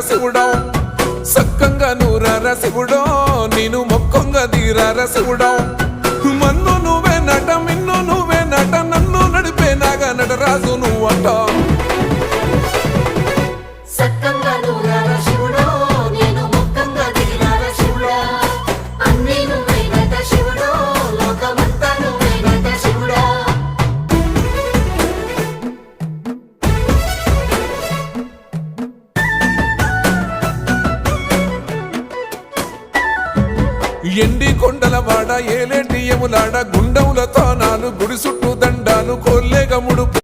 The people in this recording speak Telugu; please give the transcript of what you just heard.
శివుడో సక్కంగా నూరార శివుడో నేను మొక్కంగా తీరార శివుడో మన్ను నువ్వే నట మిన్ను నువ్వే నట నన్ను నడిపే నాగా నటరాజు నువ్వంట ఎండి కొండల వాడ ఏలేటి యములాడ గుండములతో నాలు గుడి చుట్టూ దండాలు కోల్లేగ ముడుపు